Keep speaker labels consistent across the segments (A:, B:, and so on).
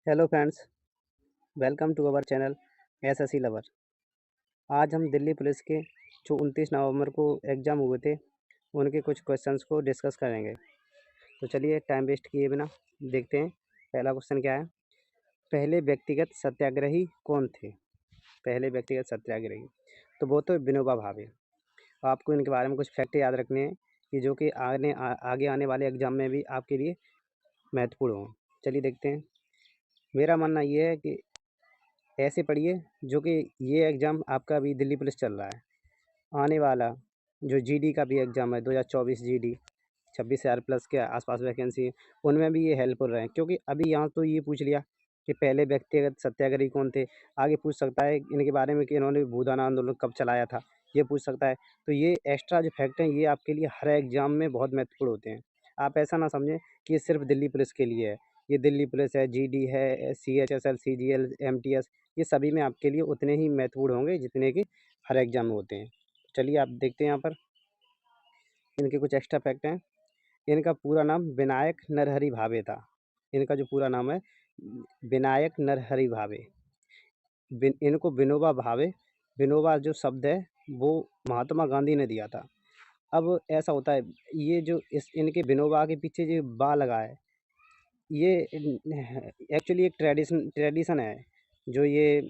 A: Hello friends, welcome to our channel SSC lover. आज हम Delhi police के जो 29 नवंबर को एग्ज़ाम हुए थे, उनके कुछ क्वेश्चंस को डिस्कस करेंगे। तो चलिए टाइम वेस्ट किए बिना देखते हैं पहला क्वेश्चन क्या है। पहले व्यक्तिगत सत्याग्रही कौन थे? पहले व्यक्तिगत सत्याग्रही तो वो तो विनोबा भावे। आपको इनके बारे में कुछ फैक्ट याद रखने हैं कि जो कि आगे आने वाले एग्ज़ाम में भी आपके लिए महत्वपूर्ण हों। चलिए देखते हैं। मेरा मानना ये है कि ऐसे पढ़िए जो कि ये एग्ज़ाम आपका अभी दिल्ली पुलिस चल रहा है, आने वाला जो जीडी का भी एग्ज़ाम है 2024 जीडी 26,000 प्लस के आसपास वैकेंसी है, उनमें भी ये हेल्पफुल रहे, क्योंकि अभी यहाँ तो ये पूछ लिया कि पहले व्यक्तिगत सत्याग्रही कौन थे। आगे पूछ सकता है इनके बारे में कि इन्होंने भूदान आंदोलन कब चलाया था, ये पूछ सकता है। तो ये एक्स्ट्रा जो फैक्ट हैं ये आपके लिए हर एग्ज़ाम में बहुत महत्वपूर्ण होते हैं। आप ऐसा ना समझें कि ये सिर्फ दिल्ली पुलिस के लिए है। ये दिल्ली पुलिस है, जीडी है, सीएचएसएल, सीजीएल, एमटीएस, ये सभी में आपके लिए उतने ही महत्वपूर्ण होंगे जितने कि हर एग्ज़ाम में होते हैं। चलिए आप देखते हैं यहाँ पर इनके कुछ एक्स्ट्रा फैक्ट हैं। इनका पूरा नाम विनायक नरहरि भावे था। इनका जो पूरा नाम है विनायक नरहरि भावे। इनको विनोबा भावे, विनोबा जो शब्द है वो महात्मा गांधी ने दिया था। अब ऐसा होता है, ये जो इस इनके विनोबा के पीछे जो बा लगा है, ये एक्चुअली एक ट्रेडिशन है। जो ये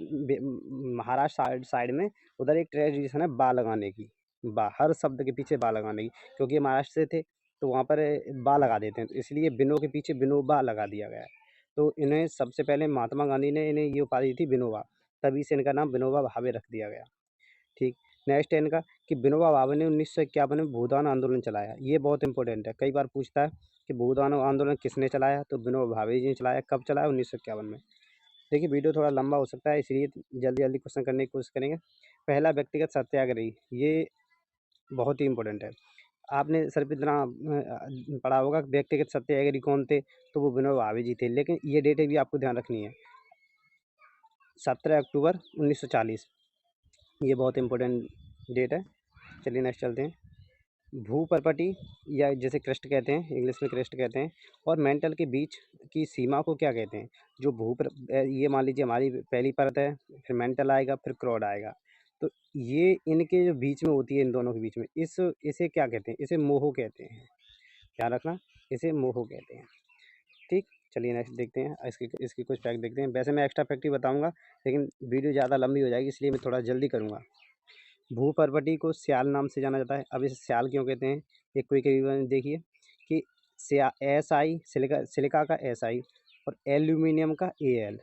A: महाराष्ट्र साइड साइड में उधर एक ट्रेडिशन है बा लगाने की। बा हर शब्द के पीछे बा लगाने की, क्योंकि ये महाराष्ट्र से थे तो वहाँ पर बा लगा देते हैं, तो इसलिए बिनो के पीछे विनोबा लगा दिया गया है। तो इन्हें सबसे पहले महात्मा गांधी ने इन्हें ये उपाधि दी विनोबा, तभी से इनका नाम विनोबा भावे रख दिया गया। ठीक। नेक्स्ट है इनका कि विनोबा भावे ने 1951 में भूदान आंदोलन चलाया। ये बहुत इंपॉर्टेंट है, कई बार पूछता है कि भूदान आंदोलन किसने चलाया, तो विनोबा भावे जी ने चलाया। कब चलाया? 1951 में। देखिए वीडियो थोड़ा लंबा हो सकता है, इसलिए जल्दी जल्दी क्वेश्चन करने की कोशिश करेंगे। पहला व्यक्तिगत सत्याग्रही, ये बहुत ही इंपॉर्टेंट है। आपने सिर्फ इतना पढ़ा होगा कि व्यक्तिगत सत्याग्रही कौन थे, तो वो विनोबा भावे जी थे, लेकिन ये डेट भी आपको ध्यान रखनी है। 17 अक्टूबर 1940, ये बहुत इंपॉर्टेंट डेट है। चलिए नेक्स्ट चलते हैं। भूपर्पटी या जिसे क्रस्ट कहते हैं, इंग्लिश में क्रस्ट कहते हैं, और मेंटल के बीच की सीमा को क्या कहते हैं? जो ये मान लीजिए हमारी पहली परत है, फिर मेंटल आएगा, फिर क्रॉड आएगा। तो ये इनके जो बीच में होती है, इन दोनों के बीच में, इसे क्या कहते हैं? इसे मोहो कहते हैं। ध्यान रखना, इसे मोहो कहते हैं। ठीक। चलिए नेक्स्ट देखते हैं, इसकी इसकी कुछ फैक्ट देखते हैं। वैसे मैं एक्स्ट्रा फैक्ट ही बताऊंगा, लेकिन वीडियो ज़्यादा लंबी हो जाएगी, इसलिए मैं थोड़ा जल्दी करूँगा। भूपर्वती को स्याल नाम से जाना जाता है। अब इसे स्याल क्यों कहते हैं? एक क्विक रिवीजन देखिए कि SI सिलिका का SI और एल्यूमिनियम का AL,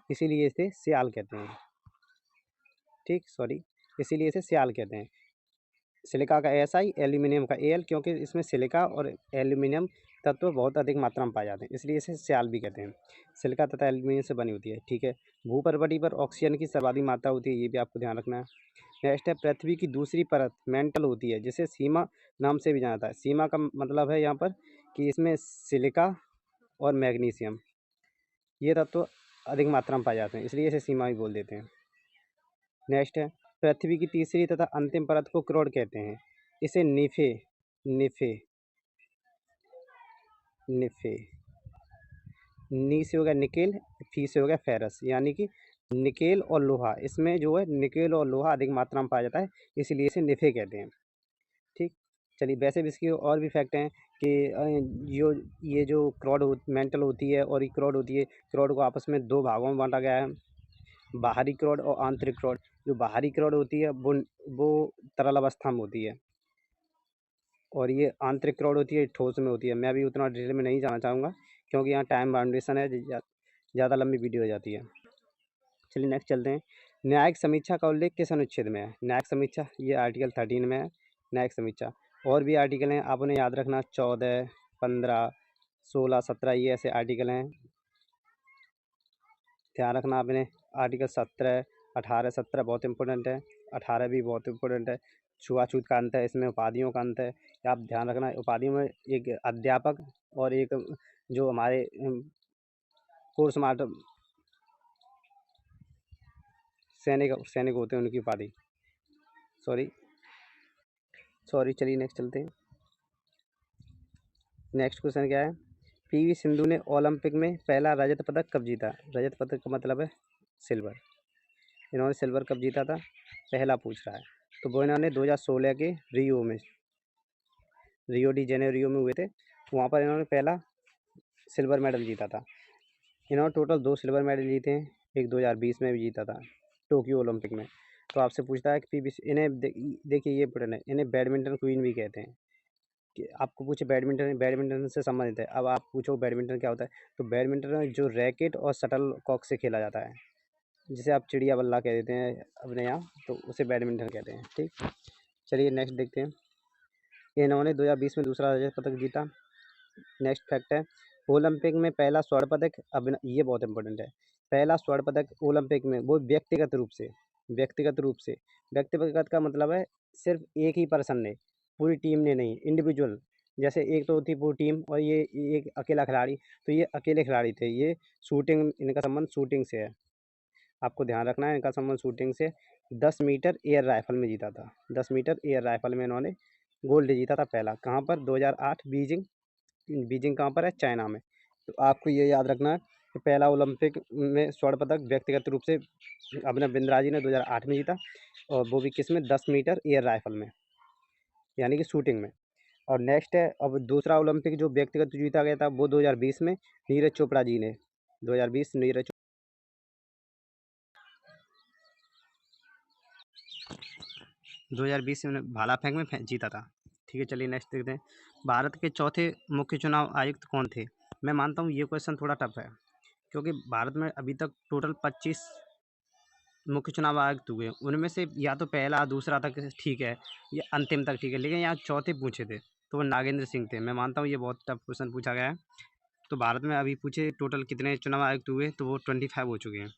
A: इसीलिए इसे स्याल कहते हैं। ठीक, सॉरी, इसीलिए इसे स्याल कहते हैं। सिलिका का SI, एल्यूमिनियम का AL, क्योंकि इसमें सिलिका और एल्यूमिनियम तत्व बहुत अधिक मात्रा में पाए जाते हैं, इसलिए इसे स्याल भी कहते हैं। सिलिका तथा एल्यूमिनियम से बनी होती है। ठीक है। भूपर्वती पर ऑक्सीजन की सर्वाधिक मात्रा होती है, ये भी आपको ध्यान रखना है। नेक्स्ट है, पृथ्वी की दूसरी परत मेंटल होती है, जिसे सीमा नाम से भी जाना जाता है। सीमा का मतलब है यहाँ पर कि इसमें सिलिका और मैग्नीशियम, ये तत्व अधिक मात्रा में पाए जाते हैं, इसलिए इसे सीमा भी बोल देते हैं। नेक्स्ट है, पृथ्वी की तीसरी तथा अंतिम परत को क्रोड कहते हैं। इसे निफे निफे निफे नी से हो गया निकेल, फी से हो गया फेरस, यानी कि निकेल और लोहा, इसमें जो है निकेल और लोहा अधिक मात्रा में पाया जाता है, इसीलिए इसे निफे कहते हैं। ठीक। चलिए वैसे भी इसकी और भी फैक्ट हैं कि जो ये जो मेंटल होती है और ये क्रॉड होती है, क्रॉड को आपस में दो भागों में बांटा गया है, बाहरी क्रॉड और आंतरिक क्रॉड। जो बाहरी क्रॉड होती है वो तरल अवस्था में होती है, और ये आंतरिक क्रॉड होती है ठोस में होती है। मैं अभी उतना डिटेल में नहीं जाना चाहूँगा, क्योंकि यहाँ टाइम बाउंडेशन है, ज़्यादा लंबी वीडियो हो जाती है। चलिए नेक्स्ट चलते हैं। न्यायिक समीक्षा का उल्लेख किस अनुच्छेद में है? न्यायिक समीक्षा ये आर्टिकल 13 में है, न्यायिक समीक्षा। और भी आर्टिकल हैं, आप उन्हें याद रखना, 14, 15, 16, 17, ये ऐसे आर्टिकल हैं, ध्यान रखना आप इन्हें। आर्टिकल 17, 18, 17 बहुत इंपॉर्टेंट है, 18 भी बहुत इंपॉर्टेंट है। छुआछूत का अंत है, इसमें उपाधियों का अंत है, आप ध्यान रखना। उपाधियों में एक अध्यापक और एक जो हमारे कोर्स मास्टर सैनिक सैनिक होते हैं, उनकी उपाधि। सॉरी सॉरी, चलिए नेक्स्ट चलते हैं। नेक्स्ट क्वेश्चन क्या है पीवी सिंधु ने ओलंपिक में पहला रजत पदक कब जीता? रजत पदक का मतलब है सिल्वर। इन्होंने सिल्वर कब जीता था? पहला पूछ रहा है। तो वो इन्होंने 2016 के रियो डी जेनेरियो में हुए थे। वहाँ पर इन्होंने पहला सिल्वर मेडल जीता था। इन्होंने टोटल 2 सिल्वर मेडल जीते हैं। एक 2020 में भी जीता था टोक्यो ओलंपिक में। तो आपसे पूछता है कि पीवी इन्हें देखिए ये इम्पोर्टेंट है, इन्हें बैडमिंटन क्वीन भी कहते हैं। कि आपको पूछे बैडमिंटन से संबंधित है। अब आप पूछो बैडमिंटन क्या होता है? तो बैडमिंटन जो रैकेट और शटल कॉक से खेला जाता है, जिसे आप चिड़िया बल्ला कह देते हैं अपने यहाँ, तो उसे बैडमिंटन कहते हैं। ठीक, चलिए नेक्स्ट देखते हैं। इन्होंने 2020 में दूसरा रजत पदक जीता। नेक्स्ट फैक्ट है, ओलंपिक में पहला स्वर्ण पदक ये बहुत इंपॉर्टेंट है। पहला स्वर्ण पदक ओलंपिक में वो व्यक्तिगत का मतलब है सिर्फ एक ही पर्सन ने, पूरी टीम ने नहीं, इंडिविजुअल। जैसे एक तो होती पूरी टीम और ये एक अकेला खिलाड़ी, तो ये अकेले खिलाड़ी थे। ये शूटिंग, इनका संबंध शूटिंग से है। आपको ध्यान रखना है, इनका संबंध शूटिंग से। 10 मीटर एयर राइफल में जीता था। 10 मीटर एयर राइफल में इन्होंने गोल्ड जीता था पहला। कहाँ पर? 2008 बीजिंग। बीजिंग कहाँ पर है? चाइना में। तो आपको ये याद रखना है कि पहला ओलंपिक में स्वर्ण पदक व्यक्तिगत रूप से अभिनव बिंद्रा जी ने 2008 में जीता, और वो भी किस में? 10 मीटर एयर राइफल में, यानी कि शूटिंग में। और नेक्स्ट है, अब दूसरा ओलंपिक जो व्यक्तिगत जीता गया था वो 2020 में नीरज चोपड़ा जी ने। 2020 नीरज 2020 में भाला फेंक में जीता था। ठीक है, चलिए नेक्स्ट देखते हैं। भारत के चौथे मुख्य चुनाव आयुक्त कौन थे? मैं मानता हूँ ये क्वेश्चन थोड़ा टफ है, क्योंकि भारत में अभी तक टोटल 25 मुख्य चुनाव आयुक्त हुए। उनमें से या तो पहला दूसरा तक ठीक है, या अंतिम तक ठीक है, लेकिन यहाँ चौथे पूछे थे तो वो नागेंद्र सिंह थे। मैं मानता हूँ ये बहुत टफ क्वेश्चन पूछा गया है। तो भारत में अभी पूछे टोटल कितने चुनाव आयुक्त हुए, तो वो 25 हो चुके हैं।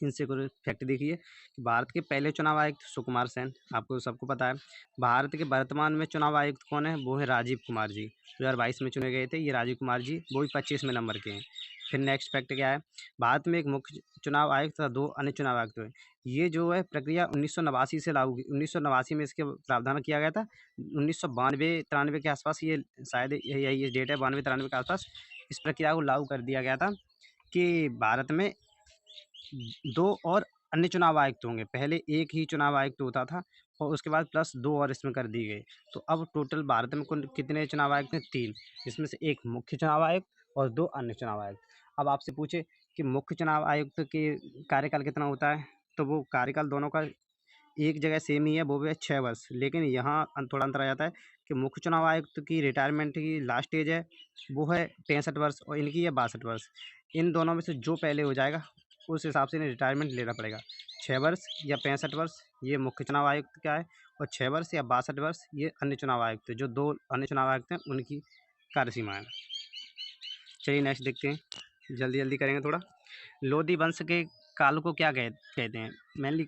A: इनसे कोई फैक्ट देखिए कि भारत के पहले चुनाव आयुक्त सुकुमार सेन, आपको सबको पता है। भारत के वर्तमान में चुनाव आयुक्त कौन है? वो है राजीव कुमार जी, 2022 में चुने गए थे ये राजीव कुमार जी, वो भी 25वें नंबर के हैं। फिर नेक्स्ट फैक्ट क्या है, भारत में एक मुख्य चुनाव आयुक्त तथा 2 अन्य चुनाव आयुक्त हुए। ये जो है प्रक्रिया 1989 से लागू 1989 में इसके प्रावधान किया गया था। 1992-93 के आसपास, ये शायद यही ये डेट है, 92-93 के आसपास इस प्रक्रिया को लागू कर दिया गया था कि भारत में 2 और अन्य चुनाव आयुक्त होंगे। पहले एक ही चुनाव आयुक्त होता था और उसके बाद प्लस 2 और इसमें कर दिए गए। तो अब टोटल भारत में कुल कितने चुनाव आयुक्त हैं? 3, जिसमें से एक मुख्य चुनाव आयुक्त और 2 अन्य चुनाव आयुक्त। अब आपसे पूछे कि मुख्य चुनाव आयुक्त के कार्यकाल कितना होता है, तो वो कार्यकाल दोनों का एक जगह सेम ही है, वो भी है 6 वर्ष। लेकिन यहाँ थोड़ा अंतर आ जाता है कि मुख्य चुनाव आयुक्त की रिटायरमेंट की लास्ट एज है वो है 65 वर्ष और इनकी है 62 वर्ष। इन दोनों में से जो पहले हो जाएगा उस हिसाब से इन्हें रिटायरमेंट लेना पड़ेगा। 6 वर्ष या 65 वर्ष ये मुख्य चुनाव आयुक्त का है, और 6 वर्ष या 62 वर्ष ये अन्य चुनाव आयुक्त है। जो 2 अन्य चुनाव आयुक्त हैं उनकी कार्यसीमा है। चलिए नेक्स्ट देखते हैं, जल्दी जल्दी करेंगे थोड़ा। लोधी वंश के काल को क्या कहते हैं? मेनली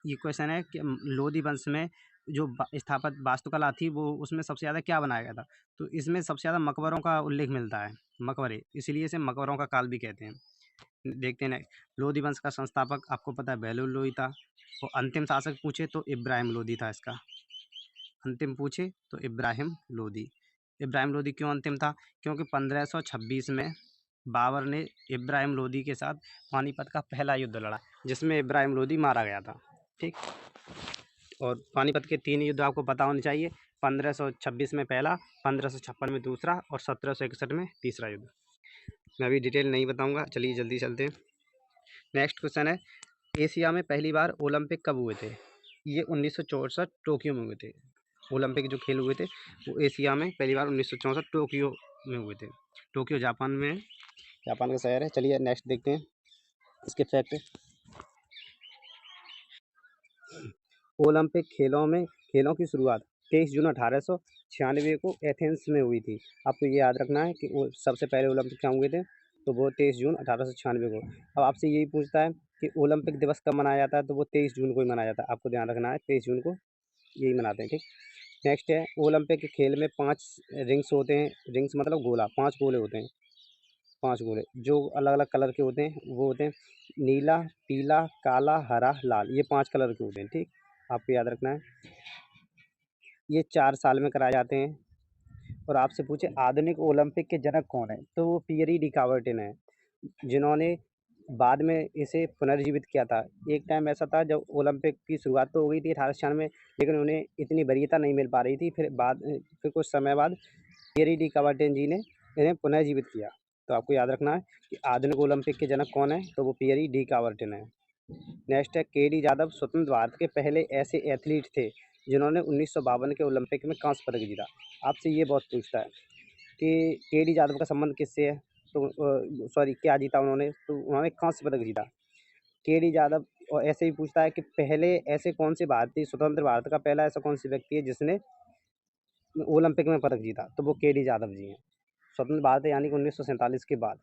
A: ये क्वेश्चन है कि लोधी वंश में जो स्थापत्य वास्तुकला थी वो उसमें सबसे ज़्यादा क्या बनाया गया था? तो इसमें सबसे ज़्यादा मकबरों का उल्लेख मिलता है, मकबरे, इसीलिए इसे मकबरों का काल भी कहते हैं। देखते हैं नेक्स्ट, लोधी वंश का संस्थापक आपको पता है बहलोल लोधी था। और अंतिम शासक पूछे तो इब्राहिम लोधी था इसका। अंतिम पूछे तो इब्राहिम लोधी। इब्राहिम लोधी क्यों अंतिम था? क्योंकि 1526 में बाबर ने इब्राहिम लोधी के साथ पानीपत का पहला युद्ध लड़ा, जिसमें इब्राहिम लोधी मारा गया था। ठीक, और पानीपत के 3 युद्ध आपको पता होने चाहिए। 1526 में पहला, 1556 में दूसरा और 1761 में तीसरा युद्ध। मैं अभी डिटेल नहीं बताऊंगा, चलिए जल्दी चलते हैं। नेक्स्ट क्वेश्चन है, एशिया में पहली बार ओलंपिक कब हुए थे? ये 1964 टोक्यो में हुए थे। ओलंपिक जो खेल हुए थे वो एशिया में पहली बार 1964 टोक्यो में हुए थे। टोक्यो जापान में है, जापान का शहर है। चलिए नेक्स्ट देखते हैं इसके फैक्ट। ओलंपिक खेलों की शुरुआत 23 जून 1896 को एथेंस में हुई थी। आपको ये याद रखना है कि वो सबसे पहले ओलंपिक कहाँ हुए थे, तो वो 23 जून 1896 को। अब आपसे यही पूछता है कि ओलंपिक दिवस कब मनाया जाता है, तो वो 23 जून को ही मनाया जाता है। आपको ध्यान रखना है 23 जून को यही मनाते हैं। ठीक, नेक्स्ट है, ओलंपिक के खेल में 5 रिंग्स होते हैं। रिंग्स मतलब गोला, 5 गोले होते हैं। 5 गोले जो अलग अलग कलर के होते हैं, वो होते हैं नीला, पीला, काला, हरा, लाल। ये 5 कलर के होते हैं। ठीक, आपको याद रखना है। ये 4 साल में कराए जाते हैं। और आपसे पूछे आधुनिक ओलंपिक के जनक कौन है, तो वो पियरी डी कावर्टिन है, जिन्होंने बाद में इसे पुनर्जीवित किया था। एक टाइम ऐसा था जब ओलंपिक की शुरुआत तो हो गई थी 1896 में, लेकिन उन्हें इतनी वरीयता नहीं मिल पा रही थी। फिर कुछ समय बाद पियरी डी कावर्टिन जी ने इन्हें पुनर्जीवित किया। तो आपको याद रखना है कि आधुनिक ओलंपिक के जनक कौन है, तो वो पियरी डी कावर्टिन है। नेक्स्ट है के डी यादव स्वतंत्र भारत के पहले ऐसे एथलीट थे जिन्होंने 1952 के ओलंपिक में कांस्य पदक जीता। आपसे ये बहुत पूछता है कि के डी यादव का संबंध किससे है, तो सॉरी क्या जीता उन्होंने, तो उन्होंने कांस्य पदक जीता। के डी यादव और ऐसे ही पूछता है कि पहले ऐसे कौन से भारतीय स्वतंत्र भारत का पहला ऐसा कौन सी व्यक्ति है जिसने ओलंपिक में पदक जीता, तो वो के डी यादव जी हैं। स्वतंत्र भारत यानी कि 1947 के बाद।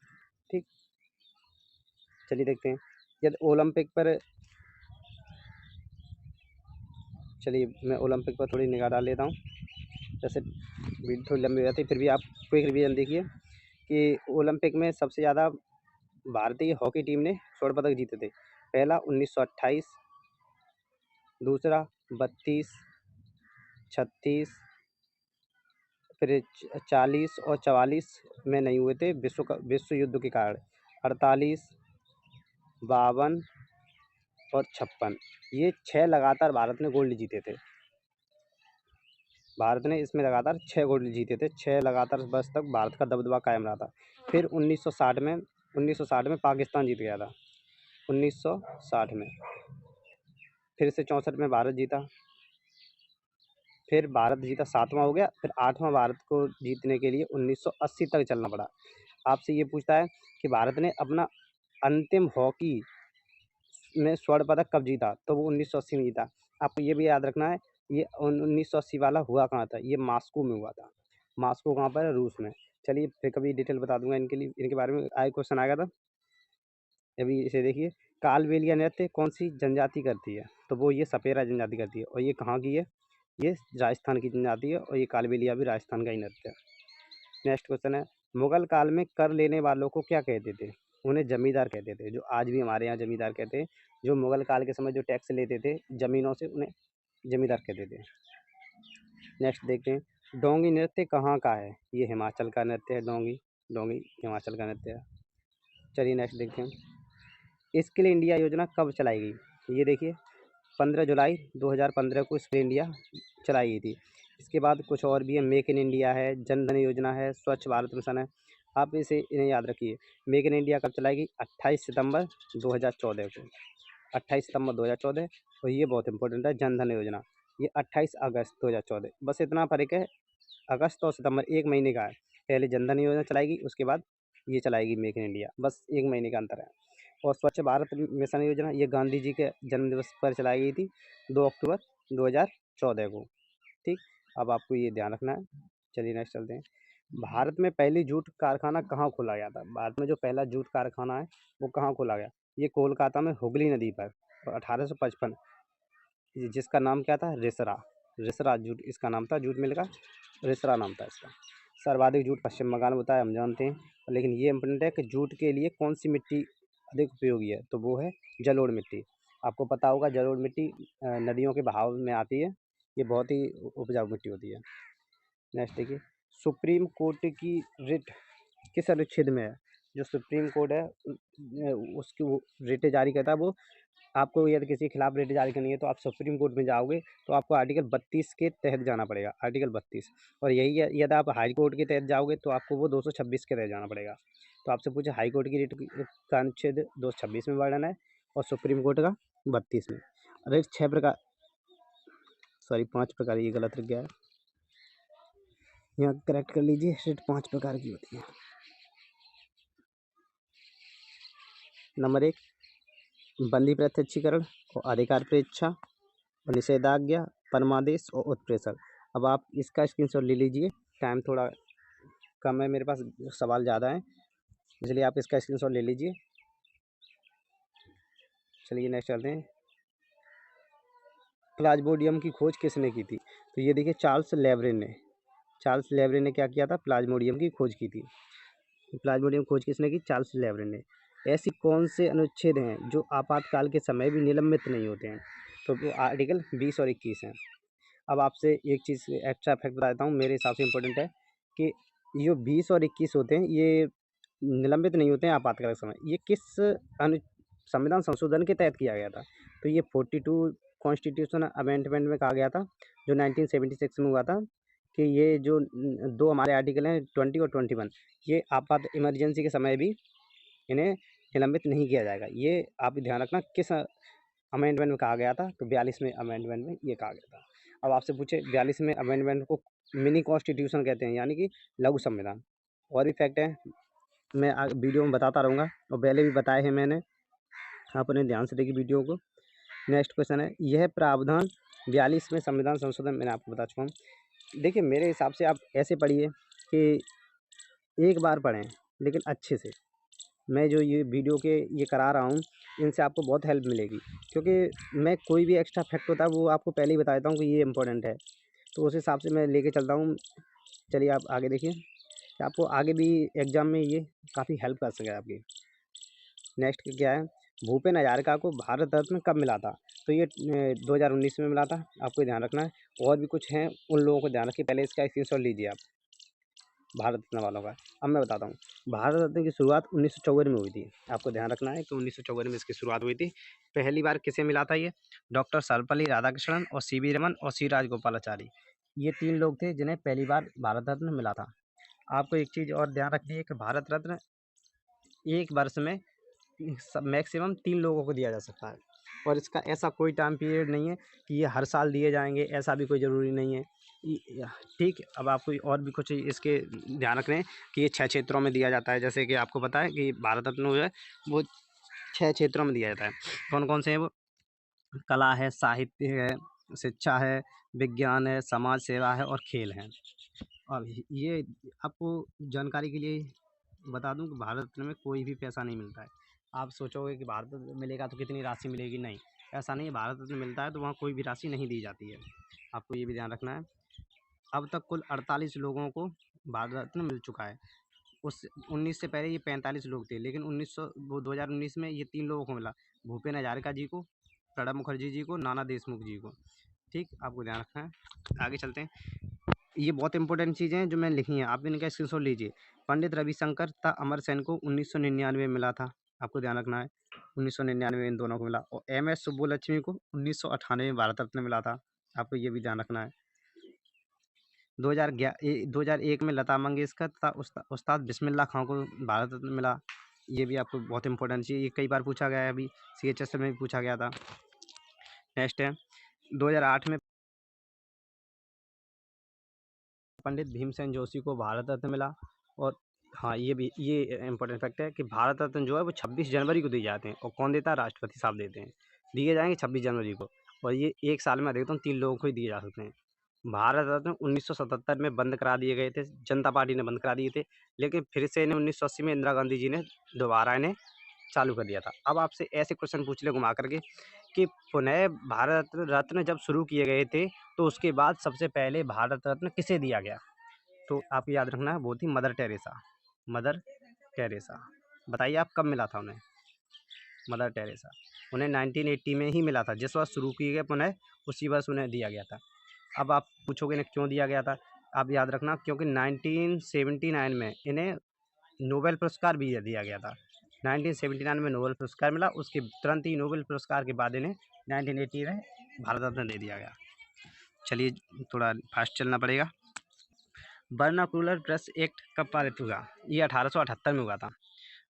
A: ठीक, चलिए देखते हैं। यदि ओलंपिक पर चलिए मैं ओलंपिक पर थोड़ी निगाह डाल लेता हूँ। जैसे वीडियो थोड़ी लंबी हो जाती है, फिर भी आप क्विक रिवीजन देखिए कि ओलंपिक में सबसे ज़्यादा भारतीय हॉकी टीम ने स्वर्ण पदक जीते थे। पहला 1928, दूसरा 32, 36, फिर 40 और 44 में नहीं हुए थे विश्व युद्ध के कारण। 48, 52 और 56, ये 6 लगातार भारत ने गोल्ड जीते थे। भारत ने इसमें लगातार 6 गोल्ड जीते थे। 6 लगातार वर्ष तक भारत का दबदबा कायम रहा था। फिर 1960 में पाकिस्तान जीत गया था। 1960 में फिर से 64 में भारत जीता। फिर भारत जीता, 7वां हो गया। फिर 8वां भारत को जीतने के लिए 1980 तक चलना पड़ा। आपसे ये पूछता है कि भारत ने अपना अंतिम हॉकी में स्वर्ण पदक कब जीता, तो वो 1980 में जीता। आपको ये भी याद रखना है, ये 1980 वाला हुआ कहाँ था, ये मॉस्को में हुआ था। मॉस्को कहाँ पर है, रूस में। चलिए फिर कभी डिटेल बता दूंगा इनके बारे में, आए क्वेश्चन आएगा था। अभी इसे देखिए, कालबेलिया नृत्य कौन सी जनजाति करती है, तो वो ये सपेरा जनजाति करती है। और ये कहाँ की है, ये राजस्थान की जनजाति है। और ये कालबेलिया भी राजस्थान का ही नृत्य है। नेक्स्ट क्वेश्चन है, मुगल काल में कर लेने वालों को क्या कहते थे, उन्हें जमींदार कहते थे। जो आज भी हमारे यहाँ जमींदार कहते हैं, जो मुगल काल के समय जो टैक्स लेते थे ज़मीनों से, उन्हें जमींदार कहते थे। नेक्स्ट देखते हैं, डोंगी नृत्य कहाँ का है, ये हिमाचल का नृत्य है। डोंगी डोंगी हिमाचल का नृत्य है। चलिए नेक्स्ट देखते हैं, स्किल इंडिया योजना कब चलाई गई, ये देखिए 15 जुलाई 2015 को स्किल इंडिया चलाई गई थी। इसके बाद कुछ और भी है, मेक इन इंडिया है, जन धन योजना है, स्वच्छ भारत मिशन है। आप इन्हें याद रखिए। मेक इन इंडिया कब चलाई गई, 28 सितंबर 2014 को, 28 सितंबर 2014। और ये बहुत इंपॉर्टेंट है, जन धन योजना, ये 28 अगस्त 2014। बस इतना फर्क है, अगस्त और सितंबर 1 महीने का है। पहले जन धन योजना चलाएगी, उसके बाद ये चलाएगी मेक इन इंडिया, बस 1 महीने का अंतर है। और स्वच्छ भारत मिशन योजना ये गांधी जी के जन्मदिवस पर चलाई गई थी, 2 अक्टूबर 2014 को। ठीक, अब आपको ये ध्यान रखना है। चलिए नेक्स्ट चलते हैं, भारत में पहली जूट कारखाना कहाँ खोला गया था, भारत में जो पहला जूट कारखाना है वो कहाँ खोला गया, ये कोलकाता में हुगली नदी पर, और 1855, जिसका नाम क्या था, रिसरा। रिसरा जूट इसका नाम था, जूट मिल का रिसरा नाम था इसका। सर्वाधिक जूट पश्चिम बंगाल में होता है, हम जानते हैं। लेकिन ये इंपॉर्टेंट है कि जूट के लिए कौन सी मिट्टी अधिक उपयोगी है, तो वो है जलोढ़ मिट्टी। आपको पता होगा जलोढ़ मिट्टी नदियों के बहाव में आती है, ये बहुत ही उपजाऊ मिट्टी होती है। नेक्स्ट देखिए, सुप्रीम कोर्ट की रिट किस अनुच्छेद में है, जो सुप्रीम कोर्ट है उसकी वो रिट जारी करता है, वो आपको यदि किसी के खिलाफ रिट जारी करनी है तो आप सुप्रीम कोर्ट में जाओगे, तो आपको आर्टिकल 32 के तहत जाना पड़ेगा, आर्टिकल 32। और यही है, यदि आप हाई कोर्ट के तहत जाओगे तो आपको वो 226 के तहत जाना पड़ेगा। तो आपसे पूछे हाई कोर्ट की रिट का अनुच्छेद 226 में वर्णन है, और सुप्रीम कोर्ट का 32 में। रिट 6 प्रकार, सॉरी 5 प्रकार, ये गलत लिख गया है, यहाँ करेक्ट कर लीजिए। रिट 5 प्रकार की होती है। नंबर 1, बंदी प्रत्यक्षीकरण और अधिकार परीक्षा और निषेधाज्ञा, परमादेश और उत्प्रेषण। अब आप इसका स्क्रीनशॉट ले लीजिए, टाइम थोड़ा कम है मेरे पास, सवाल ज़्यादा है, इसलिए आप इसका स्क्रीनशॉट ले लीजिए। चलिए नेक्स्ट चलते हैं, प्लाज्मोडियम की खोज किसने की थी, तो ये देखिए चार्ल्स लेब्रे ने। चार्ल्स लेब्रे ने क्या किया था, प्लाज्मोडियम की खोज की थी। प्लाज्मोडियम खोज किसने की, चार्ल्स लेब्रे ने। ऐसी कौन से अनुच्छेद हैं जो आपातकाल के समय भी निलंबित नहीं होते हैं, तो वो आर्टिकल 20 और 21 हैं। अब आपसे एक चीज़ एक्स्ट्रा फैक्ट बता देता हूँ, मेरे हिसाब से इम्पोर्टेंट है कि ये 20 और 21 होते हैं, ये निलंबित नहीं होते हैं आपातकालीन समय। ये किस संविधान संशोधन के तहत किया गया था? तो ये 42 कॉन्स्टिट्यूशन अमेंडमेंट में कहा गया था, जो 1976 में हुआ था, कि ये जो 2 हमारे आर्टिकल हैं 20 और 21, ये आपात इमरजेंसी के समय भी इन्हें निलंबित नहीं किया जाएगा। ये आप ध्यान रखना किस अमेंडमेंट में कहा गया था, तो 42वें अमेंडमेंट में ये कहा गया था। अब आपसे पूछे 42वें अमेंडमेंट को मिनी कॉन्स्टिट्यूशन कहते हैं, यानी कि लघु संविधान। और भी फैक्ट है, मैं वीडियो में बताता रहूँगा, और पहले भी बताए हैं मैंने, आप उन्हें ध्यान से देखिए वीडियो को। नेक्स्ट क्वेश्चन है, यह प्रावधान 42वें संविधान संशोधन मैंने आपको बता चुका हूँ। देखिए मेरे हिसाब से आप ऐसे पढ़िए कि एक बार पढ़ें, लेकिन अच्छे से। मैं जो ये वीडियो के ये करा रहा हूँ, इनसे आपको बहुत हेल्प मिलेगी, क्योंकि मैं कोई भी एक्स्ट्रा फैक्ट होता है वो आपको पहले ही बता देता हूँ कि ये इंपॉर्टेंट है, तो उस हिसाब से मैं लेके चलता हूँ। चलिए आप आगे देखिए, कि आपको आगे भी एग्ज़ाम में ये काफ़ी हेल्प कर सके आपकी। नेक्स्ट क्या है, भूपेन हज़ारिका को भारत रत्न कब मिला था? तो ये 2019 में मिला था, आपको ध्यान रखना है। और भी कुछ हैं, उन लोगों को ध्यान रखिए, पहले इसका स्क्रीनशॉट लीजिए आप, भारत रत्न वालों का। अब मैं बताता हूँ, भारत रत्न की शुरुआत 1954 में हुई थी। आपको ध्यान रखना है कि 1954 में इसकी शुरुआत हुई थी। पहली बार किसे मिला था ये? डॉक्टर सर्वपल्ली राधाकृष्णन और सी वी रमन और सी राजगोपालाचारी, ये 3 लोग थे जिन्हें पहली बार भारत रत्न मिला था। आपको एक चीज़ और ध्यान रखनी है कि भारत रत्न एक वर्ष में मैक्सिमम 3 लोगों को दिया जा सकता है, और इसका ऐसा कोई टाइम पीरियड नहीं है कि ये हर साल दिए जाएँगे, ऐसा भी कोई ज़रूरी नहीं है। ठीक, अब आपको और भी कुछ इसके ध्यान रखने हैं कि ये 6 क्षेत्रों में दिया जाता है। जैसे कि आपको पता है कि भारत रत्न जो है वो 6 क्षेत्रों में दिया जाता है। कौन-कौन से हैं वो? कला है, साहित्य है, शिक्षा है, विज्ञान है, समाज सेवा है और खेल है। और ये आपको जानकारी के लिए बता दूं कि भारत रत्न में कोई भी पैसा नहीं मिलता है। आप सोचोगे कि भारत रत्न मिलेगा तो कितनी राशि मिलेगी, नहीं, ऐसा नहीं है। भारत रत्न मिलता है तो वहाँ कोई भी राशि नहीं दी जाती है, आपको ये भी ध्यान रखना है। अब तक कुल 48 लोगों को भारत रत्न मिल चुका है। उस 19 से पहले ये 45 लोग थे, लेकिन 2019 में ये 3 लोगों को मिला, भूपेन हजारिका जी को, प्रणब मुखर्जी जी को, नाना देशमुख जी को। ठीक, आपको ध्यान रखना है। आगे चलते हैं, ये बहुत इंपॉर्टेंट चीज़ें हैं जो मैंने लिखी हैं, आप इनका स्क्रीनशॉट लीजिए। पंडित रविशंकर तथा अमर सेन को 1999 में मिला था, आपको ध्यान रखना है। 1999 में इन दोनों को मिला। और एम एस सुब्बुलक्ष्मी को 1998 में भारत रत्न मिला था, आपको ये भी ध्यान रखना है। 2001 में लता मंगेशकर तथा उस्ताद बिस्मिल्लाह खां को भारत रत्न मिला। ये भी आपको बहुत इंपॉर्टेंट चीज़, ये कई बार पूछा गया है, अभी CHS में भी पूछा गया था। नेक्स्ट है, 2008 में पंडित भीमसेन जोशी को भारत रत्न मिला। और हाँ, ये इंपॉर्टेंट फैक्ट है कि भारत रत्न जो है वो 26 जनवरी को दिए जाते हैं, और कौन देता है? राष्ट्रपति साहब देते हैं। दिए जाएंगे 26 जनवरी को, और ये एक साल में अधिकतम 3 लोगों को ही दिए जा सकते हैं। भारत रत्न 1977 में बंद करा दिए गए थे, जनता पार्टी ने बंद करा दिए थे, लेकिन फिर से इन्हें 1980 में इंदिरा गांधी जी ने दोबारा इन्हें चालू कर दिया था। अब आपसे ऐसे क्वेश्चन पूछ ले घुमा करके कि पुनः भारत रत्न जब शुरू किए गए थे, तो उसके बाद सबसे पहले भारत रत्न किसे दिया गया? तो आप याद रखना है, वो थी मदर टेरेसा। मदर टेरेसा, बताइए आप कब मिला था उन्हें? मदर टेरेसा, उन्हें 1980 में ही मिला था, जिस वर्ष शुरू किए गए पुनः उसी वर्ष उन्हें दिया गया था। अब आप पूछोगे इन्हें क्यों दिया गया था? आप याद रखना, क्योंकि 1979 में इन्हें नोबेल पुरस्कार भी दिया गया था। 1979 में नोबेल पुरस्कार मिला, उसके तुरंत ही नोबेल पुरस्कार के बाद इन्हें 1980 में भारत रत्न दे दिया गया। चलिए, थोड़ा फास्ट चलना पड़ेगा। वर्नाकुलर प्रेस एक्ट कब पारित हुआ? ये 1878 में हुआ था।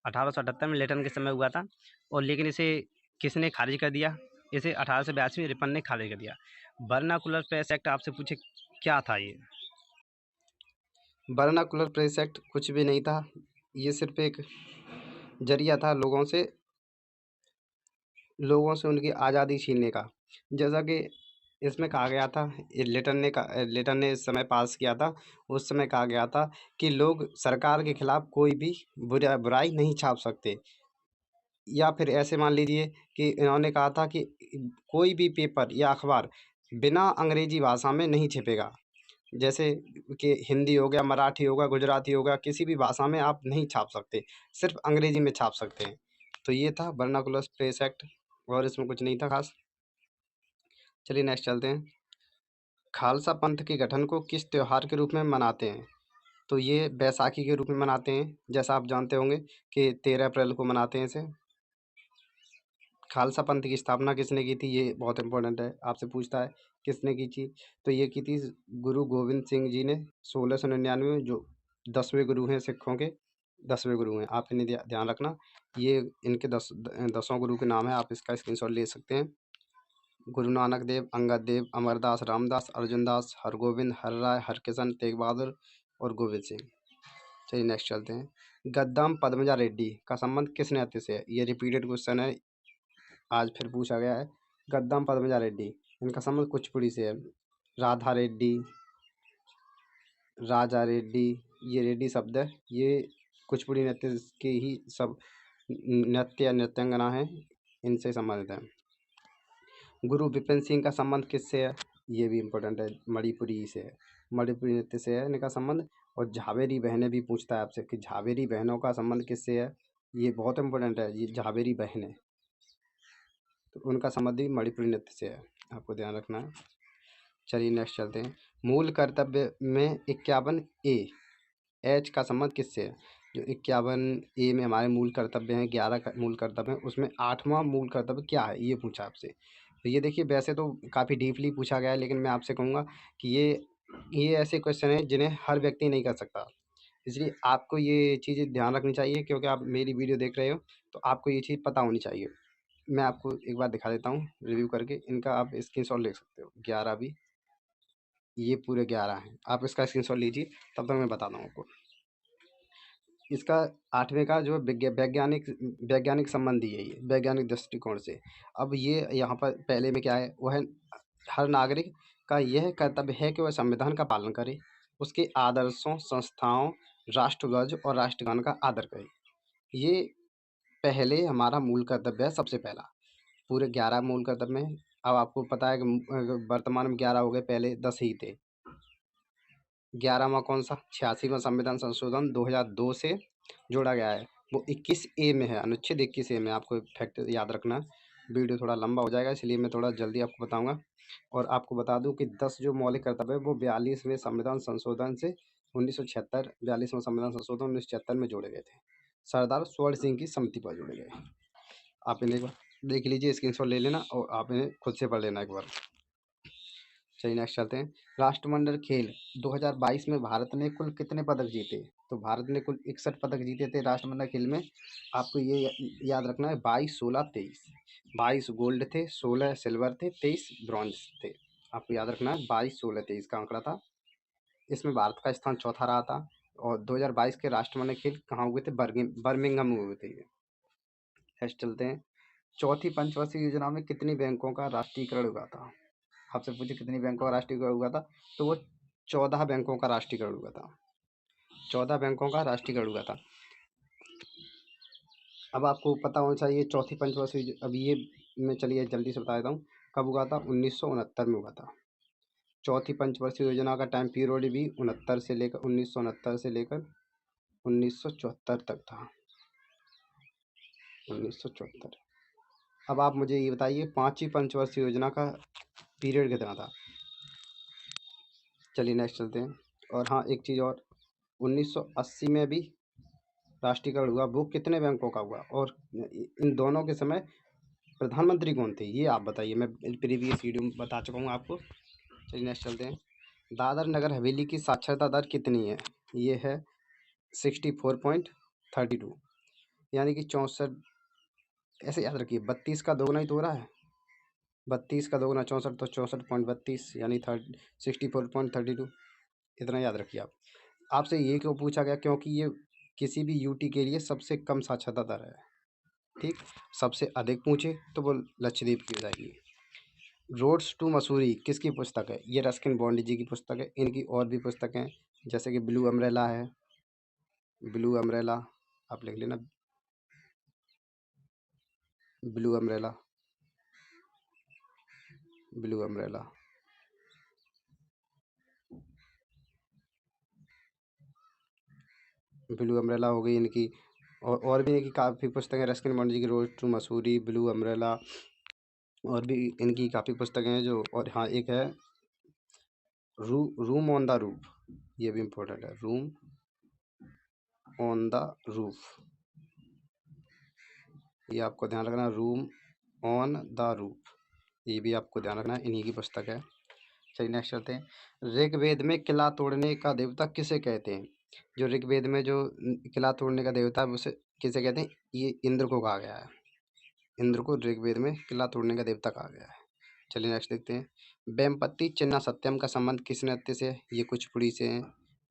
A: 1878 में लेटन के समय हुआ था, और लेकिन इसे किसने खारिज कर दिया? इसे 1882 में रिपन ने खारिज कर दिया। वर्नाकुलर प्रेस एक्ट आपसे पूछे क्या था ये? वर्नाकुलर प्रेस एक्ट कुछ भी नहीं था, ये सिर्फ एक जरिया था लोगों से उनकी आज़ादी छीनने का। जैसा कि इसमें कहा गया था, लेटन ने इस समय पास किया था, उस समय कहा गया था कि लोग सरकार के खिलाफ कोई भी बुराई नहीं छाप सकते। या फिर ऐसे मान लीजिए कि इन्होंने कहा था कि कोई भी पेपर या अखबार बिना अंग्रेजी भाषा में नहीं छपेगा। जैसे कि हिंदी हो गया, मराठी हो गया, गुजराती हो गया, किसी भी भाषा में आप नहीं छाप सकते, सिर्फ अंग्रेजी में छाप सकते हैं। तो ये था वर्नाकुलर प्रेस एक्ट, और इसमें कुछ नहीं था खास। चलिए नेक्स्ट चलते हैं। खालसा पंथ के गठन को किस त्योहार के रूप में मनाते हैं? तो ये बैसाखी के रूप में मनाते हैं। जैसा आप जानते होंगे कि 13 अप्रैल को मनाते हैं इसे। खालसा पंथ की स्थापना किसने की थी, ये बहुत इंपॉर्टेंट है, आपसे पूछता है किसने की थी। तो ये की थी गुरु गोविंद सिंह जी ने 1699 में, जो 10वें गुरु हैं सिखों के, 10वें गुरु हैं। आप इन्हें ध्यान रखना, ये इनके 10 गुरु के नाम है, आप इसका स्क्रीनशॉट ले सकते हैं। गुरु नानक देव, अंगद देव, अमरदास, रामदास, अर्जुन दास, हरगोविंद, हरराय, हरकिशन, तेग बहादुर और गोविंद सिंह। चलिए नेक्स्ट चलते हैं। गद्दाम पद्मजा रेड्डी का संबंध किस नृत्य से है, ये रिपीटेड क्वेश्चन है, आज फिर पूछा गया है। गद्दाम पद्मजा रेड्डी, इनका संबंध कुचिपुड़ी से है। राधा रेड्डी, राजा रेड्डी, ये रेड्डी शब्द है, ये कुचिपुड़ी नृत्य के ही सब नृत्य नृत्यांगना है, इनसे संबंधित है। गुरु विपिन सिंह का संबंध किससे है, ये भी इम्पोर्टेंट है, मणिपुरी से है, मणिपुरी नृत्य से है इनका संबंध। और झावेरी बहनें भी पूछता है आपसे कि झावेरी बहनों का संबंध किससे है, ये बहुत इंपॉर्टेंट है, ये झावेरी बहनें, तो उनका संबंध भी मणिपुरी नृत्य से है, आपको ध्यान रखना है। चलिए नेक्स्ट चलते हैं। मूल कर्तव्य में 51A एच का संबंध किससे है, जो 51A में हमारे मूल कर्तव्य हैं, 11 मूल कर्तव्य हैं, उसमें 8वां मूल कर्तव्य क्या है, ये पूछा आपसे। तो ये देखिए, वैसे तो काफ़ी डीपली पूछा गया है, लेकिन मैं आपसे कहूँगा कि ये ऐसे क्वेश्चन हैं जिन्हें हर व्यक्ति नहीं कर सकता, इसलिए आपको ये चीज़ें ध्यान रखनी चाहिए, क्योंकि आप मेरी वीडियो देख रहे हो तो आपको ये चीज़ पता होनी चाहिए। मैं आपको एक बार दिखा देता हूँ रिव्यू करके, इनका आप स्क्रीनशॉट ले सकते हो। 11 भी, ये पूरे 11 हैं, आप इसका स्क्रीनशॉट लीजिए, तब तक मैं बताता हूँ आपको। इसका 8वें का जो वैज्ञानिक वैज्ञानिक संबंधी है, ये वैज्ञानिक दृष्टिकोण से। अब ये यहाँ पर पहले में क्या है, वह हर नागरिक का यह कर्तव्य है कि वह संविधान का पालन करे, उसके आदर्शों, संस्थाओं, राष्ट्रध्वज और राष्ट्रगान का आदर करे। ये पहले हमारा मूल कर्तव्य है, सबसे पहला। पूरे 11 मूल कर्तव्य में, अब आपको पता है कि वर्तमान में 11 हो गए, पहले 10 ही थे। 11वां कौन सा, 86वां संविधान संशोधन 2002 से जोड़ा गया है, वो 21A में है, अनुच्छेद 21A में। आपको फैक्ट याद रखना है, वीडियो थोड़ा लंबा हो जाएगा, इसलिए मैं थोड़ा जल्दी आपको बताऊंगा। और आपको बता दूं कि 10 जो मौलिक कर्तव्य है वो 42वें संविधान संशोधन से 1976, 42वां संविधान संशोधन 1976 में जोड़े गए थे, सरदार स्वर्ण सिंह की सम्मति पर जोड़े गए। आप इन्हें एक बार देख लीजिए, स्क्रीनशॉट ले लेना और आप इन्हें खुद से पढ़ लेना एक बार। चलिए नेक्स्ट चलते हैं। राष्ट्रमंडल खेल 2022 में भारत ने कुल कितने पदक जीते, तो भारत ने कुल 61 पदक जीते थे राष्ट्रमंडल खेल में। आपको ये याद रखना है, 22, 16, 23, 22 गोल्ड थे, 16 सिल्वर थे, 23 ब्रॉन्ज थे। आपको याद रखना है, 22, 16, 23 का आंकड़ा था। इसमें भारत का स्थान चौथा रहा था। और 2022 के राष्ट्रमंडल खेल कहाँ हुए थे, बर्मिंघम में हुए थे ये। नेक्स्ट चलते हैं। चौथी पंचवर्षीय योजना में कितनी बैंकों का राष्ट्रीयकरण हुआ था, आपसे पूछे कितनी बैंकों का राष्ट्रीयकरण हुआ था, तो वो 14 बैंकों का राष्ट्रीयकरण हुआ था, 14 बैंकों का राष्ट्रीयकरण हुआ था। अब आपको पता होना चाहिए चौथी पंचवर्षीय, अब ये मैं चलिए जल्दी से बता देता हूँ कब हुआ था, 1969 में हुआ था। चौथी पंचवर्षीय योजना का टाइम पीरियड भी 1969 से लेकर 1974 तक था, 1974। अब आप मुझे ये बताइए, पांचवी पंचवर्षीय योजना का पीरियड कितना था। चलिए नेक्स्ट चलते हैं। और हाँ, एक चीज़ और, 1980 में भी राष्ट्रीयकरण हुआ, वो कितने बैंकों का हुआ, और इन दोनों के समय प्रधानमंत्री कौन थे, ये आप बताइए। मैं प्रीवियस वीडियो में बता चुका हूँ आपको। चलिए नेक्स्ट चलते हैं। दादर नगर हवेली की साक्षरता दर कितनी है, ये है 64.32, यानी कि 64, ऐसे याद रखिए, 32 का दोगुना ही तो हो रहा है, 32 का दोगुना 64, तो 64.32 यानी 64.32, इतना याद रखिए आप। आपसे ये क्यों पूछा गया, क्योंकि ये किसी भी यूटी के लिए सबसे कम साक्षरता दर है, ठीक। सबसे अधिक पूछे तो वो लक्षद्वीप की हो जाएगी। रोड्स टू मसूरी किसकी पुस्तक है, ये रस्किन बॉन्डी जी की पुस्तक है। इनकी और भी पुस्तकें हैं, जैसे कि ब्लू अम्ब्रेला है, ब्लू अम्ब्रेला आप लिख लेना, blue umbrella, blue umbrella. Blue umbrella हो गई इनकी, और भी इनकी काफ़ी पुस्तकें, रस्किन बॉन्डी जी की road to Mussoorie, blue umbrella, और भी इनकी काफ़ी पुस्तकें हैं जो। और हाँ, एक है रूम ऑन द रूफ, ये भी इम्पोर्टेंट है, रूम
B: ऑन द रूफ, ये आपको ध्यान रखना, रूम ऑन द रूफ, ये भी आपको ध्यान रखना है, इन्हीं की पुस्तक है। चलिए नेक्स्ट चलते हैं। ऋग्वेद में किला तोड़ने का देवता किसे कहते हैं? जो ऋग्वेद में जो किला तोड़ने का देवता है उसे किसे कहते हैं? ये इंद्र को कहा गया है। इंद्र को ऋग्वेद में किला तोड़ने का देवता कहा गया है। चलिए नेक्स्ट देखते हैं। वेमपति चिन्ना सत्यम का संबंध किस नृत्य से है? ये कुचिपुड़ी से है।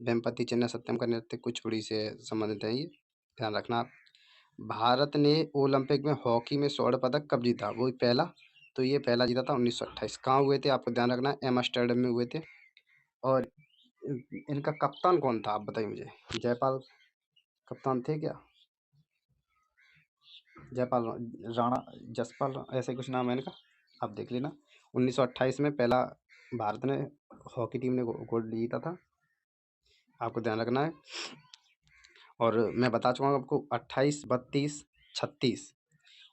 B: वेमपति चिन्ना सत्यम का नृत्य कुचिपुड़ी से संबंधित है, ये ध्यान रखना आप। भारत ने ओलंपिक में हॉकी में स्वर्ण पदक कब जीता? वो पहला, तो ये पहला जीता था 1928। कहाँ हुए थे आपको ध्यान रखना है? एम्स्टर्डम में हुए थे। और इनका कप्तान कौन था आप बताइए मुझे? जयपाल कप्तान थे क्या? जयपाल राणा, जसपाल, ऐसे कुछ नाम है इनका, आप देख लेना। 1928 में पहला भारत ने हॉकी टीम ने गोल्ड जीता था, आपको ध्यान रखना है। और मैं बता चुका हूँ आपको 28, 32, 36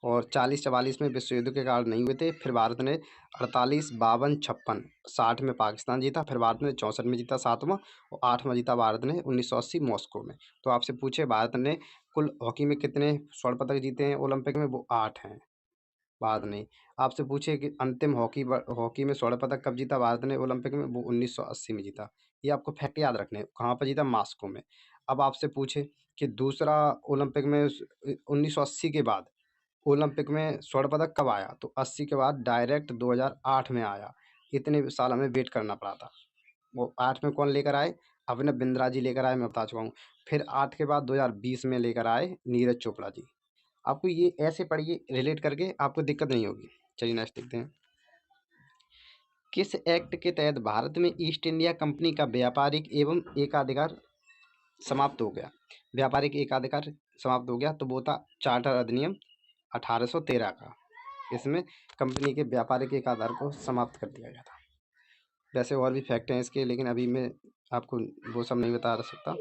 B: और 40-44 में विश्व युद्ध के कारण नहीं हुए थे। फिर भारत ने 48, 52, 56, 60 में पाकिस्तान जीता। फिर भारत ने 64 में जीता 7वां, और 8वां जीता भारत ने 1980 मॉस्को में। तो आपसे पूछे भारत ने कुल हॉकी में कितने स्वर्ण पदक जीते हैं ओलंपिक में? वो 8 हैं। भारत ने आपसे पूछे कि अंतिम हॉकी में स्वर्ण पदक कब जीता भारत ने ओलंपिक में? वो 1980 में जीता। ये आपको फैक्ट याद रखने हैं। कहाँ पर जीता? मॉस्को में। अब आपसे पूछे कि दूसरा ओलंपिक में 1980 के बाद ओलंपिक में स्वर्ण पदक कब आया? तो 80 के बाद डायरेक्ट 2008 में आया। इतने साल हमें वेट करना पड़ा था। वो 8 में कौन लेकर आए? अभिनव बिंद्रा जी लेकर आए, मैं बता चुका हूँ। फिर 8 के बाद 2020 में लेकर आए नीरज चोपड़ा जी। आपको ये ऐसे पढ़िए रिलेट करके, आपको दिक्कत नहीं होगी। चलिए नेक्स्ट देखते हैं। किस एक्ट के तहत भारत में ईस्ट इंडिया कंपनी का व्यापारिक एवं एकाधिकार समाप्त हो गया? व्यापारिक एकाधिकार समाप्त हो गया, तो वो था चार्टर अधिनियम 1813 का। इसमें कंपनी के व्यापारिक एकाधिकार को समाप्त कर दिया गया था। वैसे और भी फैक्ट हैं इसके, लेकिन अभी मैं आपको वो सब नहीं बता सकता,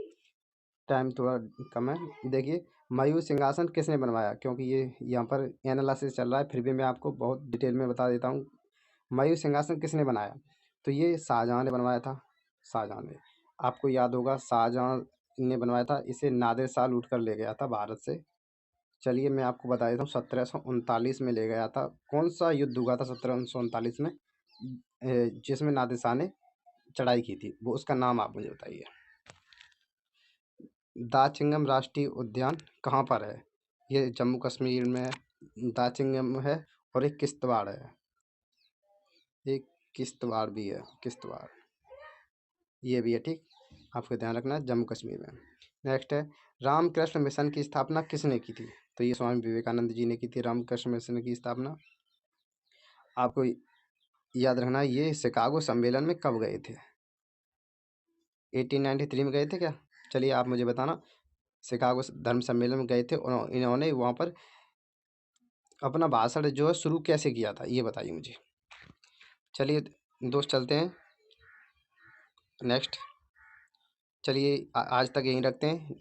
B: टाइम थोड़ा कम है। देखिए, मयूर सिंहासन किसने बनवाया? क्योंकि ये यहाँ पर एनालिसिस चल रहा है, फिर भी मैं आपको बहुत डिटेल में बता देता हूँ। मयूर सिंहासन किसने बनाया? तो ये शाहजहाँ ने बनवाया था। शाहजहाँ ने, आपको याद होगा, शाहजहाँ ने बनवाया था। इसे नादिर शाह लूट कर ले गया था भारत से। चलिए मैं आपको बता देता हूँ, 1739 में ले गया था। कौन सा युद्ध हुआ था 1739 में जिसमें नादिर शाह ने चढ़ाई की थी? वो उसका नाम आप मुझे बताइए। दाचिंगम राष्ट्रीय उद्यान कहाँ पर है? ये जम्मू कश्मीर में है, दाचिंगम है। और एक किश्तवाड़ है, एक किश्तवाड़ भी है, किश्तवाड़ ये भी है, ठीक। आपको ध्यान रखना है, जम्मू कश्मीर में। नेक्स्ट है, रामकृष्ण मिशन की स्थापना किसने की थी? तो ये स्वामी विवेकानंद जी ने की थी, रामकृष्ण मिशन की स्थापना। आपको याद रखना है, ये शिकागो सम्मेलन में कब गए थे? 1893 में गए थे क्या? चलिए आप मुझे बताना, शिकागो धर्म सम्मेलन में गए थे, इन्होंने वहाँ पर अपना भाषण जो है शुरू कैसे किया था, ये बताइए मुझे। चलिए दोस्त चलते हैं नेक्स्ट। चलिए आज तक यहीं रखते हैं।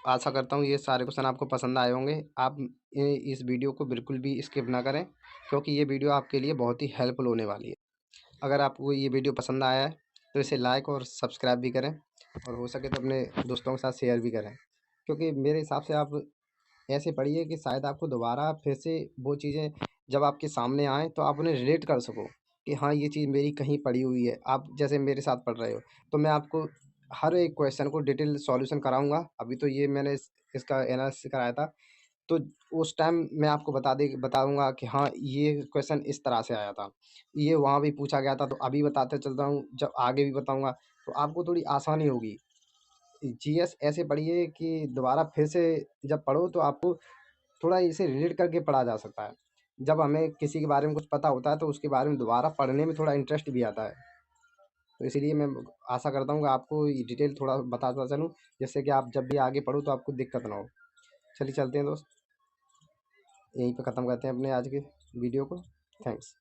B: आशा करता हूँ ये सारे क्वेश्चन आपको पसंद आए होंगे। आप इस वीडियो को बिल्कुल भी स्किप ना करें, क्योंकि ये वीडियो आपके लिए बहुत ही हेल्पफुल होने वाली है। अगर आपको ये वीडियो पसंद आया है तो इसे लाइक और सब्सक्राइब भी करें, और हो सके तो अपने दोस्तों के साथ शेयर भी करें, क्योंकि मेरे हिसाब से आप ऐसे पढ़िए कि शायद आपको दोबारा फिर से वो चीज़ें जब आपके सामने आएँ तो आप उन्हें रिलेट कर सको कि हाँ, ये चीज़ मेरी कहीं पड़ी हुई है। आप जैसे मेरे साथ पढ़ रहे हो, तो मैं आपको हर एक क्वेश्चन को डिटेल सॉल्यूशन कराऊँगा। अभी तो ये मैंने इसका एनालिसिस कराया था, तो उस टाइम मैं आपको बताऊँगा कि हाँ, ये क्वेश्चन इस तरह से आया था। ये वहाँ भी पूछा गया था, तो अभी बताते चलता हूँ, जब आगे भी बताऊँगा तो आपको थोड़ी आसानी होगी। जीएस ऐसे पढ़िए कि दोबारा फिर से जब पढ़ो तो आपको थोड़ा इसे रिलेट करके पढ़ा जा सकता है। जब हमें किसी के बारे में कुछ पता होता है तो उसके बारे में दोबारा पढ़ने में थोड़ा इंटरेस्ट भी आता है। तो इसीलिए मैं आशा करता हूँ कि आपको ये डिटेल थोड़ा बताता चलूँ, जिससे कि आप जब भी आगे पढ़ो तो आपको दिक्कत ना हो। चलिए चलते हैं दोस्त, यहीं पे ख़त्म करते हैं अपने आज के वीडियो को। थैंक्स।